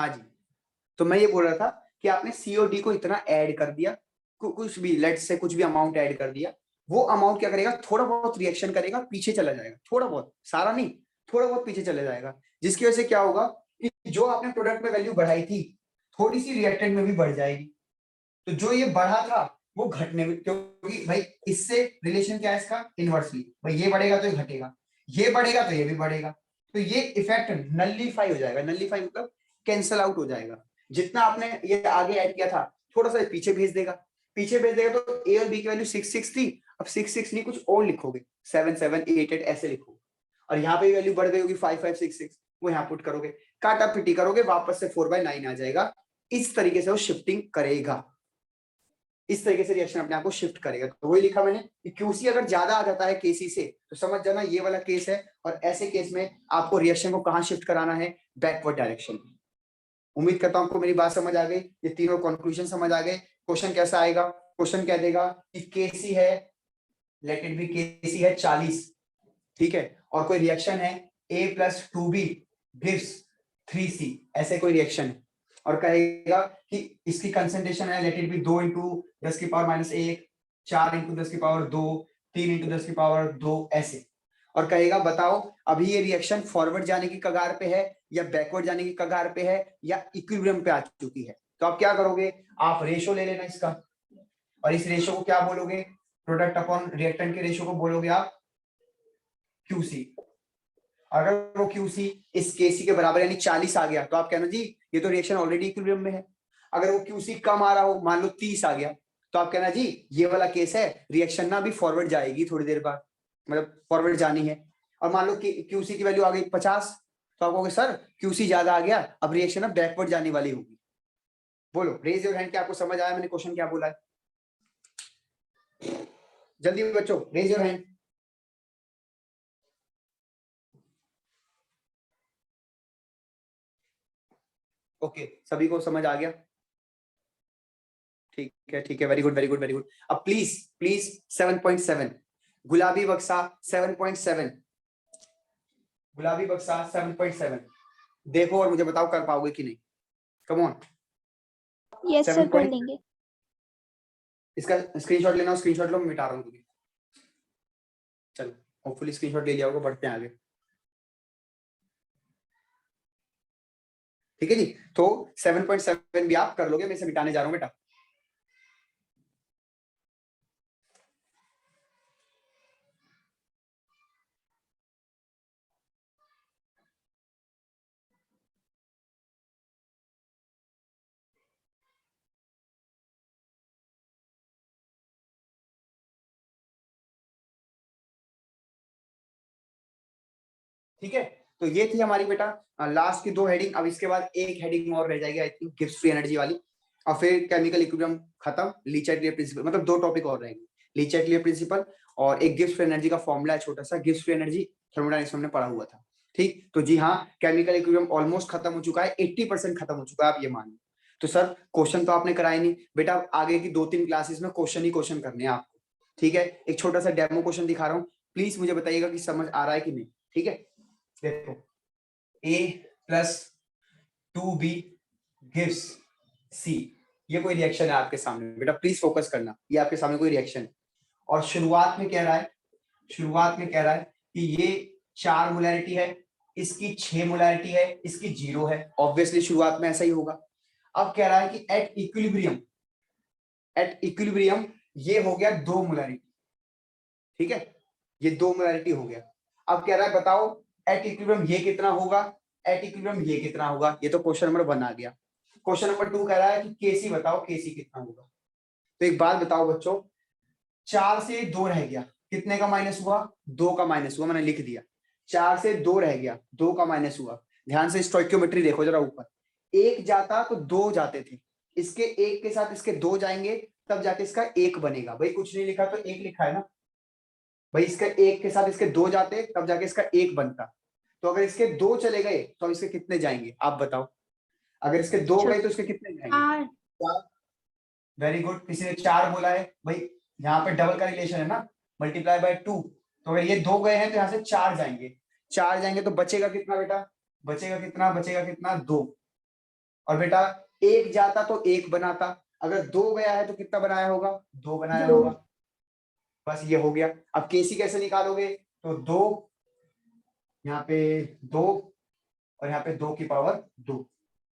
हाँ जी, तो मैं ये बोल रहा था कि आपने सीओडी को इतना ऐड कर दिया, कुछ भी लेट्स से कुछ भी अमाउंट ऐड कर दिया, वो अमाउंट क्या करेगा, थोड़ा बहुत रिएक्शन करेगा, पीछे चला जाएगा, थोड़ा बहुत, सारा नहीं, थोड़ा बहुत पीछे चले जाएगा, जिसकी वजह से क्या होगा कि जो आपने प्रोडक्ट में वैल्यू बढ़ाई थी, थोड़ी सी रिएक्टेंट में भी बढ़ जाएगी। तो जो ये बढ़ा था वो घटने में, क्योंकि भाई इससे रिलेशन क्या है इसका, इनवर्सली, भाई ये बढ़ेगा तो ये घटेगा, ये बढ़ेगा तो ये भी बढ़ेगा, तो ये इफेक्ट नल्लीफाई हो जाएगा। नल्लीफाई मतलब कैंसल आउट हो जाएगा। जितना आपने ये आगे ऐड किया था, थोड़ा सा पीछे भेज देगा, पीछे भेज देगा, तो ए और बी की वैल्यू 6 6 थी, अब 6 6 नहीं, कुछ और लिखोगे, 7 7 8 8 ऐसे लिखोगे, और यहाँ पे वैल्यू बढ़ गई होगी 5 5 6 6, वो यहाँ पुट करोगे, काटा पिटी करोगे, वापस से 4/9 आ जाएगा। इस तरीके से वो शिफ्टिंग करेगा, इस तरीके से रिएक्शन अपने आप को शिफ्ट करेगा। तो वही लिखा मैंने कि क्यूसी अगर ज्यादा आ जाता है केसी से, तो समझ जाना ये वाला केस है, और ऐसे केस में आपको रिएक्शन को कहां शिफ्ट कराना है, बैकवर्ड डायरेक्शन। उम्मीद करता हूं आपको मेरी बात समझ आ गई, ये तीनों कंक्लूजन समझ आ गए। क्वेश्चन कैसा आएगा, क्वेश्चन क्या देगा कि केसी है, लेट इट बी केसी है 40, ठीक है, और कोई रिएक्शन है a + 2b गिव्स 3c, ऐसे कोई रिएक्शन है, और कहेगा कि इसकी कंसंट्रेशन है, लेट इट बी 2 × 10⁻⁻1, 4 × 10⁻2, 3 × 10⁻2, ऐसे, और कहेगा बताओ अभी ये रिएक्शन फॉरवर्ड जाने की कगार पे है, या बैकवर्ड जाने की कगार पे है, या इक्विलिब्रियम पे आ चुकी है। तो आप क्या करोगे, आप रेशो ले लेना इसका, और इस रेशो को क्या बोलोगे, प्रोडक्ट अपॉन रिएक्टेंट के रेशो को बोलोगे आप क्यूसी। अगर वो क्यूसी इस केसी के बराबर यानी 40 आ गया, तो आप कहना जी ये तो रिएक्शन ऑलरेडी इक्विलिब्रियम में है। अगर वो क्यूसी कम आ रहा हो, मान लो 30 आ गया, तो आप कहना जी ये वाला केस है, रिएक्शन ना भी फॉरवर्ड जाएगी थोड़ी देर बाद, मतलब फॉरवर्ड जानी है। और मान लो क्यूसी की वैल्यू आ गई 50, तो आप कहोगे सर क्यूसी ज्यादा आ गया, अब रिएक्शन अब बैकवर्ड जाने वाली होगी। बोलो रेज योर हैंड, क्या आपको समझ आया मैंने क्वेश्चन क्या बोला है, जल्दी बच्चों रेज योर हैंड। ओके, सभी को समझ आ गया, ठीक है, very good very good very good. अब प्लीज प्लीज 7.7, गुलाबी बक्सा 7.7, गुलाबी बक्सा 7.7 देखो और मुझे बताओ कर पाओगे कि नहीं, कम ऑन। यस सर कर लेंगे। इसका स्क्रीनशॉट लेना, स्क्रीनशॉट लो, मैं मिटा रहा हूँ तुम्हें, चलो होपफुली स्क्रीनशॉट ले लिया होगा, बढ़ते हैं आगे, ठीक है जी। तो 7.7 भी आप कर लोगे, मैं इसे मिटाने जा रहा हूँ बेटा। ठीक है, तो ये थी हमारी बेटा लास्ट की 2 हेडिंग। अब इसके बाद एक हेडिंग और रह जाएगी I think, Gibbs free energy वाली, और फिर केमिकल इक्विलिब्रियम खत्म, ली चाटलियर प्रिंसिपल, मतलब 2 टॉपिक और रहेंगे, ली चाटलियर प्रिंसिपल और एक गिब्स फ्री एनर्जी का फॉर्मूला है छोटा सा, गिब्स फ्री एनर्जी थर्मोडायनेमिक्स में हमने पढ़ा हुआ था। ठीक, तो जी हाँ, केमिकल इक्विलिब्रियम ऑलमोस्ट खत्म हो चुका है, 80% खत्म हो चुका है, आप ये मान लो। तो सर क्वेश्चन तो आपने कराए नहीं बेटा, आगे की 2-3 क्लासेस में क्वेश्चन ही क्वेश्चन करने हैं आपको, ठीक है। एक छोटा सा डेमो क्वेश्चन दिखा रहा हूँ, प्लीज मुझे बताइएगा कि समझ आ रहा है कि नहीं, ठीक है। देखो a + 2b gives c, ये कोई रिएक्शन है आपके सामने बेटा, प्लीज फोकस करना, ये आपके सामने कोई रिएक्शन है, और शुरुआत में कह रहा है, शुरुआत में कह रहा है कि ये 4 मोलैरिटी है, इसकी 6 मोलैरिटी है, इसकी 0 है, ऑब्वियसली शुरुआत में ऐसा ही होगा। अब कह रहा है कि एट इक्विलिब्रियम, एट इक्विलिब्रियम ये हो गया 2 मोलैरिटी, ठीक है, ये 2 मोलैरिटी हो गया। अब कह रहा है बताओ एट इक्विलिब्रियम ये कितना होगा, एट इक्विलिब्रियम ये कितना होगा, ये तो क्वेश्चन नंबर 1 आ गया। क्वेश्चन नंबर 2 कह रहा है कि केसी बताओ, केसी कितना होगा। तो एक बात बताओ बच्चों, 4 से 2 रह गया, कितने का माइनस हुआ, 2 का माइनस हुआ, मैंने लिख दिया, 4 से 2 रह गया, 2 का माइनस हुआ। ध्यान से स्टोइकियोमेट्री देखो जरा ऊपर, 1 जाता तो 2 जाते थे, इसके 1 के साथ इसके 2 जाएंगे, तब जाके इसका 1 बनेगा। भाई कुछ नहीं लिखा तो 1 लिखा है ना, भाई इसका 1 के साथ इसके 2 जाते तब जाके इसका 1 बनता। तो अगर इसके 2 चले गए तो अब इसके कितने जाएंगे आप बताओ, अगर इसके 2 गए तो इसके कितने जाएंगे, 4। वेरी गुड, किसी ने 4 बोला है, भाई यहाँ पे डबल का रिलेशन है ना, ×2, तो अगर ये 2 गए हैं तो यहाँ से 4 जाएंगे, 4 जाएंगे तो बचेगा कितना बेटा, बचेगा कितना, बचेगा कितना 2, और बेटा एक जाता तो एक बनाता, अगर 2 गया है तो कितना बनाया होगा, 2 बनाया दो। होगा। बस ये हो गया। अब केसी कैसे निकालोगे, तो 2 यहाँ पे 2 और यहाँ पे 2 की पावर 2।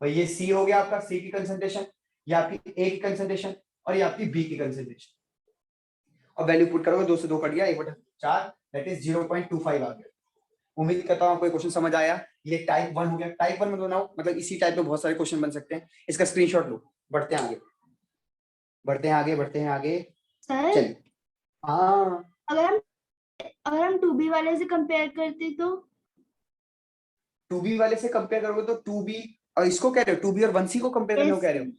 भाई ये सी हो गया आपका, सी की कंसंट्रेशन, ये आपकी ए की कंसंट्रेशन और ये आपकी बी की कंसंट्रेशन। और वैल्यू पुट करोगे, 2 से 2 कट गया, 1/4 दैट इज 0.25 आ गया। उम्मीद करता हूँ आपको ये क्वेश्चन समझ आया। ये टाइप 1 हो गया। टाइप 1 में बनाओ, मतलब इसी टाइप में बहुत सारे क्वेश्चन बन सकते हैं। इसका स्क्रीनशॉट लो, बढ़ते हैं आगे, बढ़ते हैं आगे, बढ़ते हैं आगे। सर चलिए हाँ, अगर हम 2B वाले से कंपेयर करते तो 2b वाले से कंपेयर करोगे तो 2b, और इसको कह रहे हो 2b और 1c को कंपेयर करने को कह रहे हो,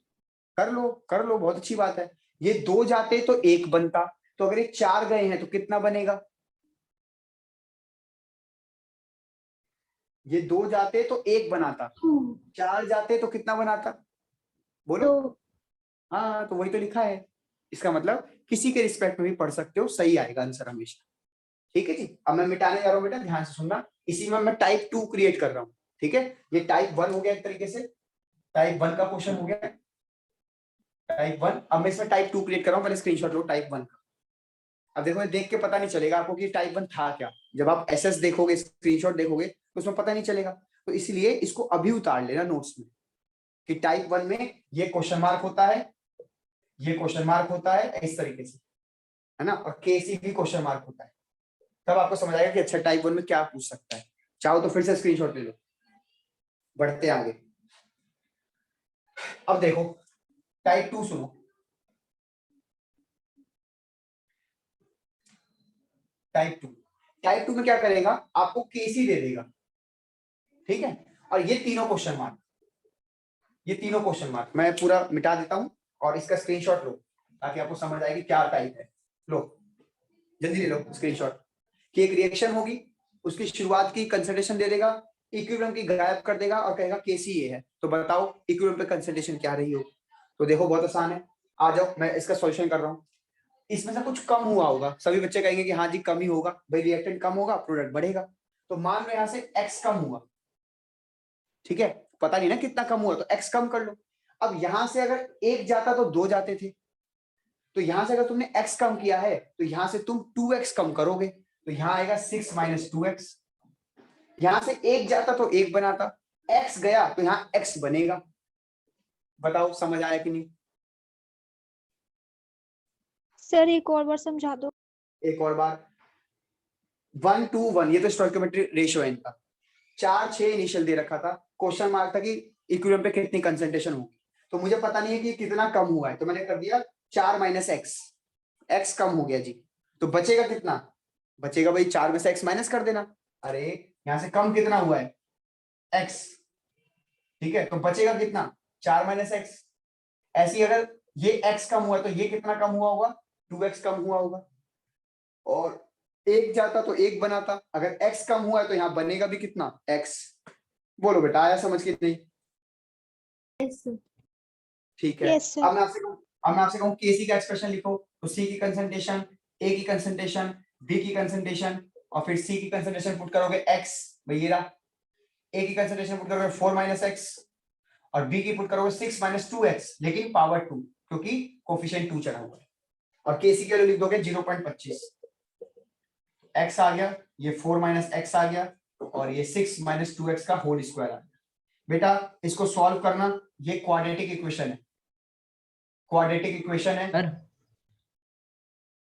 कर लो, बहुत अच्छी बात है। ये 2 जाते तो 1 बनता, तो अगर ये 4 गए हैं तो कितना बनेगा, ये 2 जाते तो 1 बनाता, 4 जाते तो कितना बनाता, बोलो। तो हाँ, तो वही तो लिखा है। इसका मतलब किसी के रिस्पेक्ट में भी पढ़ सकते हो, सही आएगा आंसर हमेशा। ठीक है जी। अब मैं मिटाने जा रहा हूँ बेटा, ध्यान से सुनना। इसी में मैं टाइप 2 क्रिएट कर रहा हूँ। ठीक है, ये टाइप 1 हो गया एक तरीके से, टाइप 1 का क्वेश्चन हो गया, टाइप 1। अब मैं इसमें टाइप 2 क्रिएट कर रहा हूँ, पहले स्क्रीनशॉट लो टाइप 1 का। अब देखो, देख के पता नहीं चलेगा आपको कि टाइप 1 था क्या। जब आप एसएस देखोगे, स्क्रीनशॉट देखोगे, तो उसमें पता नहीं चलेगा। तो इसलिए इसको अभी उतार लेना नोट्स में, कि टाइप 1 में ये क्वेश्चन मार्क होता है, ये क्वेश्चन मार्क होता है इस तरीके से, है ना, और केसी भी क्वेश्चन मार्क होता है। तब आपको समझ आएगा कि अच्छा टाइप 1 में क्या पूछ सकता है। चाहो तो फिर से स्क्रीनशॉट ले लो, बढ़ते आगे। अब देखो टाइप 2 सुनो, टाइप 2 में क्या करेगा, आपको केसी दे देगा, ठीक है, और ये तीनों क्वेश्चन मार्क, ये तीनों क्वेश्चन मार्क मैं पूरा मिटा देता हूं, और इसका स्क्रीनशॉट लो ताकि आपको समझ आए कि क्या टाइप है। लो जल्दी ले लो स्क्रीनशॉट। कि एक रिएक्शन होगी, उसकी शुरुआत की कंसंट्रेशन दे देगा, इक्विलिब्रियम की गायब कर देगा और कहेगा केसी ये है, तो बताओ इक्विलिब्रियम पे कंसंट्रेशन क्या रही हो। तो देखो बहुत आसान है, आ जाओ मैं इसका सॉल्यूशन कर रहा हूँ। इसमें से कुछ कम हुआ होगा, सभी बच्चे कहेंगे कि हाँ जी कम ही होगा, भाई रिएक्टेंट कम होगा प्रोडक्ट बढ़ेगा। तो मान लो यहाँ से एक्स कम हुआ, ठीक है, पता नहीं ना कितना कम हुआ, तो एक्स कम कर लो। अब यहां से अगर 1 जाता तो 2 जाते थे, तो यहां से अगर तुमने x कम किया है तो यहां से तुम 2x कम करोगे, तो यहां आएगा 6 माइनस 2x। यहां से 1 जाता तो 1 बनाता, x गया तो यहां x बनेगा। बताओ समझ आया कि नहीं। सर एक और बार समझा दो। एक और बार, 1 to 1, ये तो स्टोइकियोमेट्रिक रेशियो है इनका। 4 6 इनिशियल दे रखा था, क्वेश्चन मार्क था कि इक्विलिब्रियम पे कितनी कंसंट्रेशन होगी, तो मुझे पता नहीं है कि कितना कम हुआ है, तो मैंने कर दिया 4 माइनस एक्स, एक्स कम हो गया जी, तो बचेगा कितना, बचेगा भाई 4 में से x माइनस कर देना। अरे यहां से कम कितना हुआ है, x, ठीक है, तो बचेगा कितना, 4 माइनस एक्स। ऐसी अगर ये x कम हुआ है तो ये कितना कम हुआ होगा, 2x कम हुआ होगा, और 1 जाता तो 1 बनाता, अगर x कम हुआ है तो यहाँ बनेगा भी कितना, x। बोलो बेटा आया समझ के नहीं, ठीक है। Yes sir. अब मैं आपसे कहूँ केसी का एक्सप्रेशन लिखो, तो सी की कंसंट्रेशन, ए की कंसंट्रेशन, बी की कंसंट्रेशन, और फिर सी की कंसंट्रेशन पुट करोगे x, भाई ये रहा, ए की कंसंट्रेशन पुट करोगे 4 माइनस एक्स, और बी की पुट करोगे 6 माइनस 2x, लेकिन पावर 2 क्योंकि कोफिशिएंट 2 चढ़ा हुआ है, और केसी के लिए लिख दोगे 0.25, x आ गया, ये 4 माइनस एक्स आ गया, और ये 6 माइनस 2x का होल स्क्वायर आ गया। बेटा इसको सॉल्व करना, ये क्वाड्रेटिक इक्वेशन है, क्वाड्रेटिक इक्वेशन है सर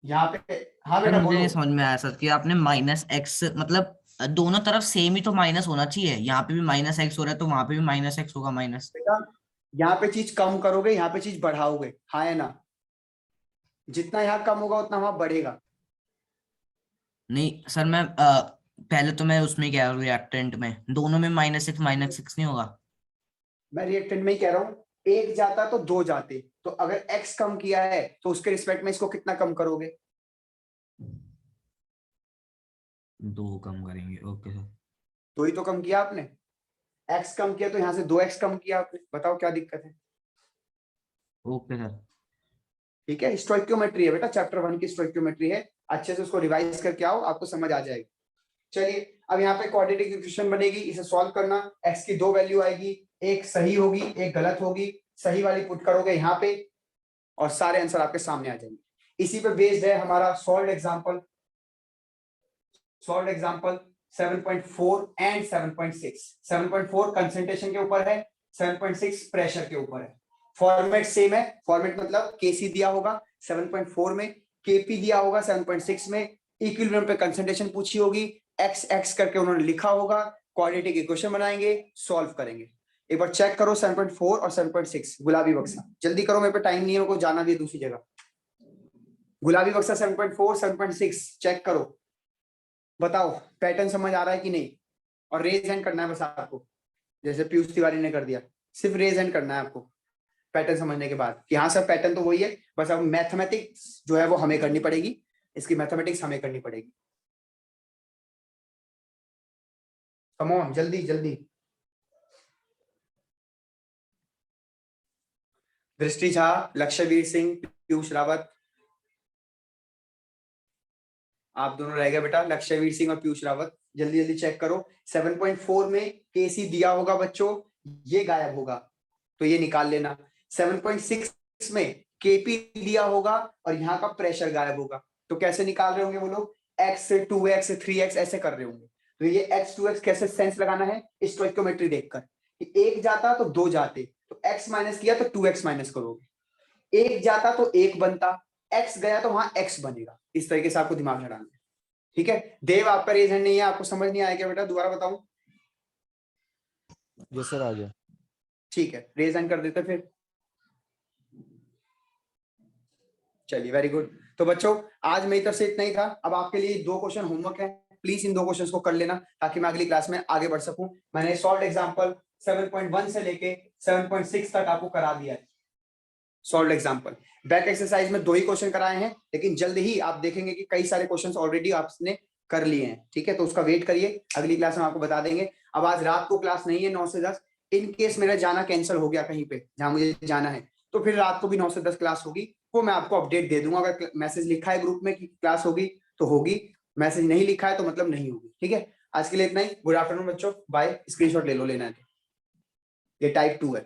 यहाँ पे। हाँ सर बेटा मुझे बोलो। नहीं समझ में आया सर कि आपने माइनस एक्स मतलब दोनों तरफ सेम ही तो माइनस होना चाहिए, यहाँ पे भी माइनस एक्स हो रहा है तो वहां पे भी माइनस एक्स होगा माइनस। बेटा यहाँ पे चीज कम करोगे, यहाँ पे चीज बढ़ाओगे, हाँ है ना, जितना यहाँ कम होगा उतना वहां बढ़ेगा। नहीं सर मैं पहले तो मैं उसमें कह रहा हूँ रिएक्टेंट में, दोनों में माइनस सिक्स नहीं होगा। मैं रिएक्टेंट में ही कह रहा हूँ, 1 जाता तो 2 जाते, तो अगर x कम किया है तो उसके रिस्पेक्ट में इसको कितना कम करोगे, 2 कम करेंगे, ओके सर। 2 ही तो कम किया आपने, x कम किया तो यहाँ से 2x कम किया आपने, बताओ क्या दिक्कत है। Okay sir. ठीक है, स्टोइकियोमेट्री है बेटा, चैप्टर 1 की स्टोइकियोमेट्री है, अच्छे से उसको रिवाइज करके आओ, आपको समझ आ जाएगा। चलिए अब यहाँ पे क्वाड्रेटिक इक्वेशन बनेगी, इसे सॉल्व करना, x की 2 वैल्यू आएगी, एक सही होगी, एक गलत होगी, सही वाली पुट करोगे यहाँ पे और सारे आंसर आपके सामने आ जाएंगे। इसी पे बेस्ड है हमारा सॉल्व एग्जांपल 7.4 एंड 7.6। 7.4 कंसंट्रेशन के ऊपर है, 7.6 प्रेशर के ऊपर है। फॉर्मेट सेम है, फॉर्मेट मतलब केसी दिया होगा 7.4 में, केपी दिया होगा 7.6 में, इक्विलिब्रियम पे कंसंट्रेशन पूछी होगी, एक्स एक्स करके उन्होंने लिखा होगा, क्वाड्रेटिक इक्वेशन बनाएंगे, सॉल्व करेंगे। एक बार चेक करो 7.4 और 7.6 गुलाबी बक्सा, जल्दी करो, मेरे पे टाइम नहीं है, मेरे को जाना भी है दूसरी जगह। गुलाबी बक्सा 7.4 7.6 चेक करो, बताओ पैटर्न समझ आ रहा है कि नहीं। और रेज हैंड करना है बस आपको, जैसे पीयूष तिवारी ने कर दिया, सिर्फ रेज हैंड करना है आपको पैटर्न समझने के बाद कि हाँ सर पैटर्न तो वही है, बस अब मैथमेटिक्स जो है वो हमें करनी पड़ेगी, इसकी मैथमेटिक्स हमें करनी पड़ेगी। कम ऑन जल्दी जल्दी। दृष्टि झा, लक्ष्यवीर सिंह, पीयूष रावत, आप दोनों रह गए बेटा, लक्ष्यवीर सिंह और पीयूष रावत, जल्दी जल्दी चेक करो। 7.4 में केसी दिया होगा बच्चों, ये गायब होगा तो ये निकाल लेना। 7.6 में केपी दिया होगा और यहाँ का प्रेशर गायब होगा, तो कैसे निकाल रहे होंगे वो लोग, x 2x 3x ऐसे कर रहे होंगे। तो ये x 2x कैसे सेंस लगाना है, स्टोइकियोमेट्री देखकर, एक जाता तो दो जाते, तो x माइनस किया तो 2x माइनस करोगे, एक जाता तो एक बनता, x गया तो वहां x बनेगा। इस तरीके से आपको दिमाग लड़ाना है, ठीक है। देव आपका रेज हैंड नहीं है, आपको समझ नहीं आया क्या बेटा, दोबारा बताऊं? यस सर आ गया। ठीक है, रेज हैंड कर देते फिर। चलिए वेरी गुड। तो बच्चों आज मेरी तरफ से इतना ही था। अब आपके लिए दो क्वेश्चन होमवर्क है, प्लीज इन दो क्वेश्चंस को कर लेना ताकि मैं अगली क्लास में आगे बढ़ सकूं। मैंने सॉल्व एग्जांपल 7.1 से लेके 7.6 तक आपको करा दिया है सॉल्व एग्जांपल। बैक एक्सरसाइज में 2 ही क्वेश्चन कराए हैं, लेकिन जल्द ही आप देखेंगे कि कई सारे क्वेश्चंस ऑलरेडी आपने कर लिए हैं, ठीक है। तो उसका वेट करिए, अगली क्लास में आपको बता देंगे। अब आज रात को क्लास नहीं है 9 से 10, इन केस मेरा जाना कैंसिल हो गया कहीं पे जहां मुझे जाना है, तो फिर रात को भी 9 से 10 क्लास होगी, वो मैं आपको अपडेट दे दूंगा। अगर मैसेज लिखा है ग्रुप में कि क्लास होगी तो होगी, मैसेज नहीं लिखा है तो मतलब नहीं होगी, ठीक है। आज के लिए इतना ही। गुड आफ्टरनून बच्चों, बाय। स्क्रीनशॉट ले लो, लेना है तो ये टाइप 2 है।